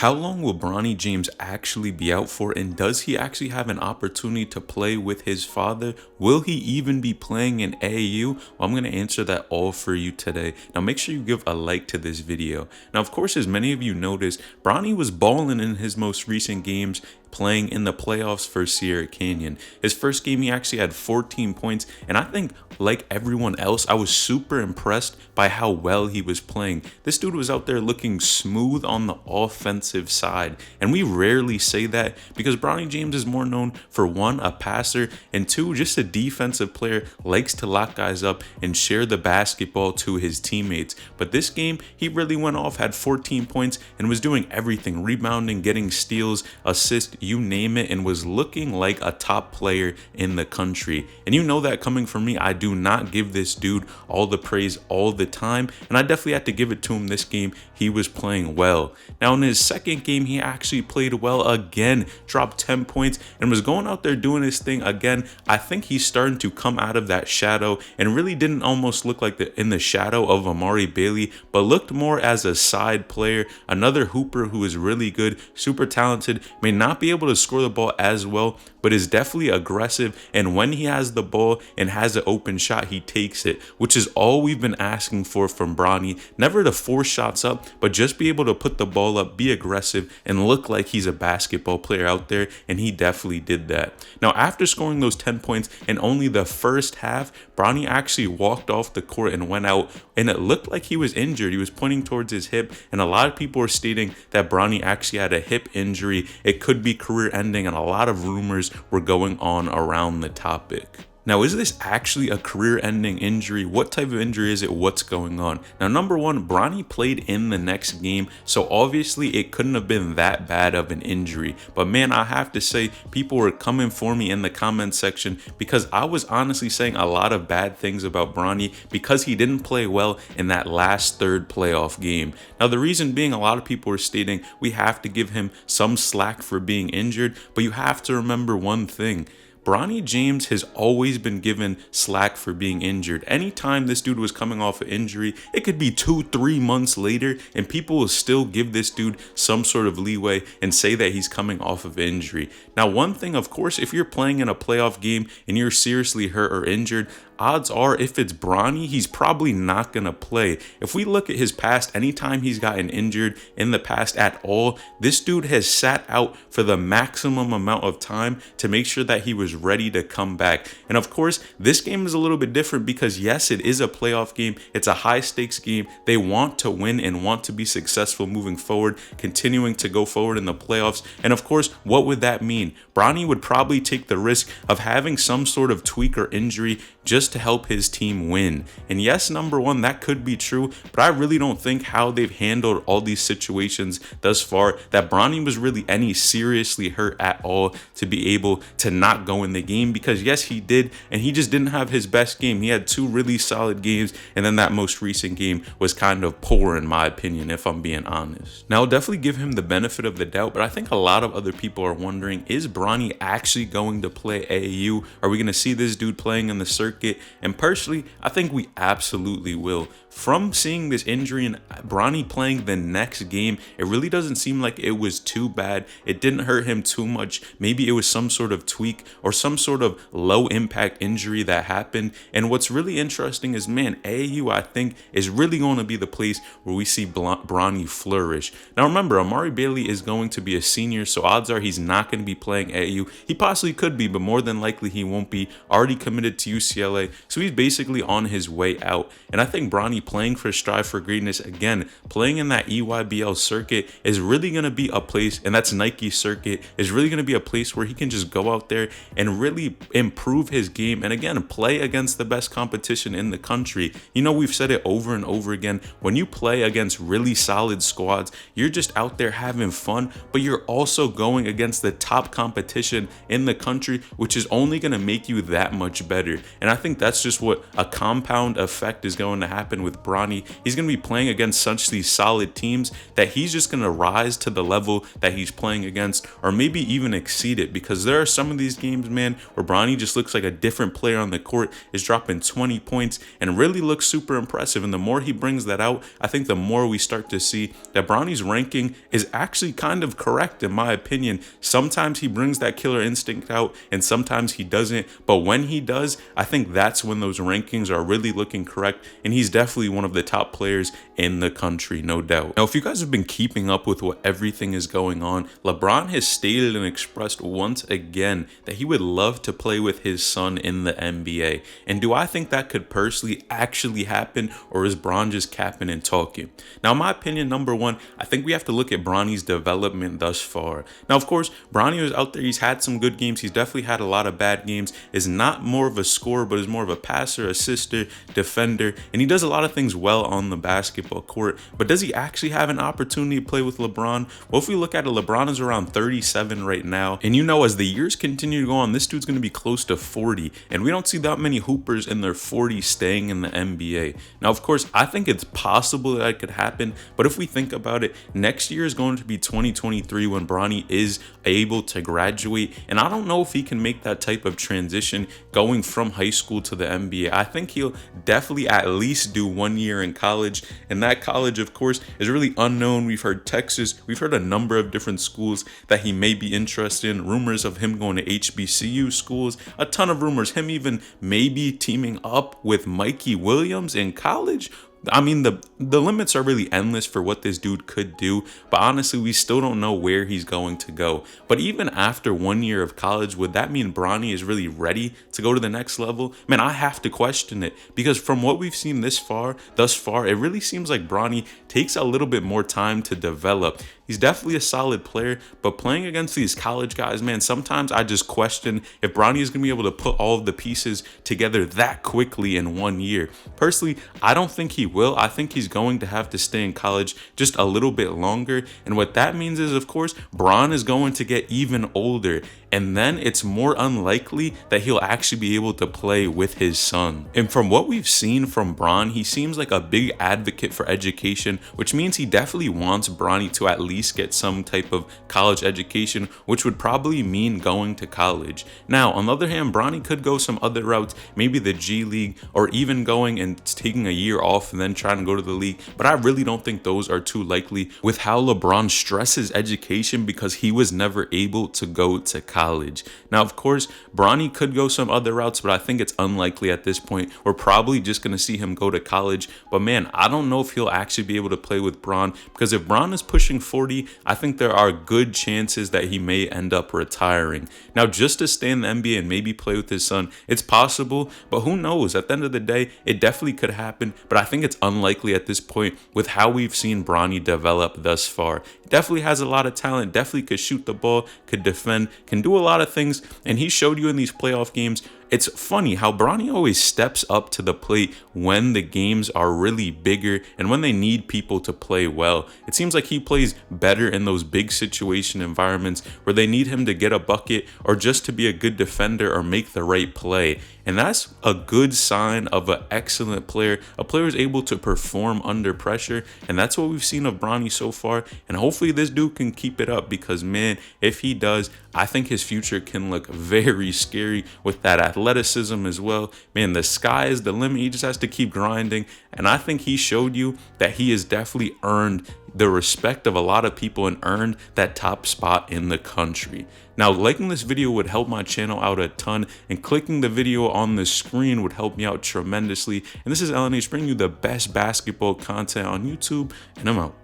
How long will Bronny James actually be out for, and does he actually have an opportunity to play with his father? Will he even be playing in AAU? Well, I'm going to answer that all for you today. Now make sure you give a like to this video. Now of course, as many of you noticed, Bronny was balling in his most recent games, playing in the playoffs for Sierra Canyon. His first game, he actually had 14 points, and I think, like everyone else, I was super impressed by how well he was playing. This dude was out there looking smooth on the offensive side, and we rarely say that because Bronny James is more known for one, a passer, and two, just a defensive player, likes to lock guys up and share the basketball to his teammates. But this game, he really went off, had 14 points, and was doing everything, rebounding, getting steals, assists, you name it, and was looking like a top player in the country. And you know that coming from me, I do not give this dude all the praise all the time, and I definitely had to give it to him this game. He was playing well. Now in his second game, he actually played well again, dropped 10 points, and was going out there doing his thing again. I think he's starting to come out of that shadow and really didn't almost look like in the shadow of Amari Bailey, but looked more as a side player, another hooper who is really good, super talented, may not be able to score the ball as well, but is definitely aggressive, and when he has the ball and has an open shot, he takes it, which is all we've been asking for from Bronny. Never to force shots up, but just be able to put the ball up, be aggressive, and look like he's a basketball player out there, and he definitely did that. Now after scoring those 10 points in only the first half, Bronny actually walked off the court and went out, and it looked like he was injured. He was pointing towards his hip, and a lot of people are stating that Bronny actually had a hip injury. It could be career ending, and a lot of rumors were going on around the topic. Now, is this actually a career-ending injury? What type of injury is it? What's going on? Now, number one, Bronny played in the next game, so obviously it couldn't have been that bad of an injury. But man, I have to say, people were coming for me in the comment section because I was honestly saying a lot of bad things about Bronny because he didn't play well in that last third playoff game. Now, the reason being, a lot of people were stating we have to give him some slack for being injured, but you have to remember one thing. Bronny James has always been given slack for being injured. Anytime this dude was coming off an injury, it could be 2-3 months later, and people will still give this dude some sort of leeway and say that he's coming off of injury. Now, one thing, of course, if you're playing in a playoff game and you're seriously hurt or injured, odds are if it's Bronny, he's probably not going to play. If we look at his past, anytime he's gotten injured in the past at all, this dude has sat out for the maximum amount of time to make sure that he was ready to come back. And of course, this game is a little bit different because yes, it is a playoff game. It's a high stakes game. They want to win and want to be successful moving forward, continuing to go forward in the playoffs. And of course, what would that mean? Bronny would probably take the risk of having some sort of tweak or injury just to help his team win. And yes, number one, that could be true, but I really don't think how they've handled all these situations thus far that Bronny was really any seriously hurt at all to be able to not go in the game, because yes, he did, and he just didn't have his best game. He had two really solid games, and then that most recent game was kind of poor in my opinion, if I'm being honest. Now, I'll definitely give him the benefit of the doubt, but I think a lot of other people are wondering, is Bronny actually going to play AAU? Are we going to see this dude playing in the circuit? And personally, I think we absolutely will. From seeing this injury and Bronny playing the next game, it really doesn't seem like it was too bad. It didn't hurt him too much. Maybe it was some sort of tweak or some sort of low impact injury that happened. And what's really interesting is, man, AAU, I think, is really going to be the place where we see Bronny flourish. Now remember, Amari Bailey is going to be a senior, so odds are he's not going to be playing AAU. He possibly could be, but more than likely he won't be. Already committed to UCLA, so he's basically on his way out. And I think Bronny playing for Strive for Greatness, again, playing in that EYBL circuit is really going to be a place, and that's Nike circuit, is really going to be a place where he can just go out there and really improve his game, and again, play against the best competition in the country. You know, we've said it over and over again, when you play against really solid squads, you're just out there having fun, but you're also going against the top competition in the country, which is only going to make you that much better. And I think that's just what a compound effect is going to happen with with Bronny, he's going to be playing against such these solid teams that he's just going to rise to the level that he's playing against, or maybe even exceed it, because there are some of these games, man, where Bronny just looks like a different player on the court, is dropping 20 points and really looks super impressive. And the more he brings that out, I think the more we start to see that Bronny's ranking is actually kind of correct, in my opinion. Sometimes he brings that killer instinct out and sometimes he doesn't, but when he does, I think that's when those rankings are really looking correct, and he's definitely one of the top players in the country, no doubt. Now, if you guys have been keeping up with what everything is going on, LeBron has stated and expressed once again that he would love to play with his son in the NBA. And do I think that could personally actually happen, or is Bron just capping and talking? Now, in my opinion, number one, I think we have to look at Bronny's development thus far. Now, of course, Bronny was out there. He's had some good games. He's definitely had a lot of bad games. Is not more of a scorer, but is more of a passer, assister, defender, and he does a lot of things well on the basketball court. But does he actually have an opportunity to play with LeBron? Well, if we look at it, LeBron is around 37 right now, and you know, as the years continue to go on, this dude's going to be close to 40, and we don't see that many hoopers in their 40s staying in the NBA. Now, of course, I think it's possible that it could happen, but if we think about it, next year is going to be 2023 when Bronny is able to graduate, and I don't know if he can make that type of transition going from high school to the NBA. I think he'll definitely at least do 1 year in college, and that college, of course, is really unknown. We've heard Texas, we've heard a number of different schools that he may be interested in, rumors of him going to HBCU schools, a ton of rumors, him even maybe teaming up with Mikey Williams in college. I mean, the limits are really endless for what this dude could do, but honestly, we still don't know where he's going to go. But even after 1 year of college, would that mean Bronny is really ready to go to the next level? Man, I have to question it, because from what we've seen thus far, it really seems like Bronny takes a little bit more time to develop. He's definitely a solid player, but playing against these college guys, man, sometimes I just question if Bronny is going to be able to put all of the pieces together that quickly in 1 year. Personally, I don't think he will. I think he's going to have to stay in college just a little bit longer. And what that means is, of course, Bron is going to get even older. And then it's more unlikely that he'll actually be able to play with his son. And from what we've seen from Bron, he seems like a big advocate for education, which means he definitely wants Bronny to at least get some type of college education, which would probably mean going to college. Now, on the other hand, Bronny could go some other routes, maybe the G League, or even going and taking a year off and then trying to go to the league. But I really don't think those are too likely with how LeBron stresses education, because he was never able to go to college. Now, of course, Bronny could go some other routes, but I think it's unlikely at this point. We're probably just going to see him go to college. But man, I don't know if he'll actually be able to play with Bron, because if Bron is pushing 40, I think there are good chances that he may end up retiring. Now, just to stay in the NBA and maybe play with his son, it's possible, but who knows? At the end of the day, it definitely could happen, but I think it's unlikely at this point with how we've seen Bronny develop thus far. He definitely has a lot of talent, definitely could shoot the ball, could defend, can do a lot of things, and he showed you in these playoff games. It's funny how Bronny always steps up to the plate when the games are really bigger and when they need people to play well. It seems like he plays better in those big situation environments where they need him to get a bucket or just to be a good defender or make the right play. And that's a good sign of an excellent player. A player is able to perform under pressure, and that's what we've seen of Bronny so far. And hopefully this dude can keep it up, because man, if he does, I think his future can look very scary with that athleticism as well. Man, the sky is the limit. He just has to keep grinding, and I think he showed you that he has definitely earned the respect of a lot of people and earned that top spot in the country. Now, liking this video would help my channel out a ton, and clicking the video on the screen would help me out tremendously. And this is LNH bringing you the best basketball content on YouTube, and I'm out.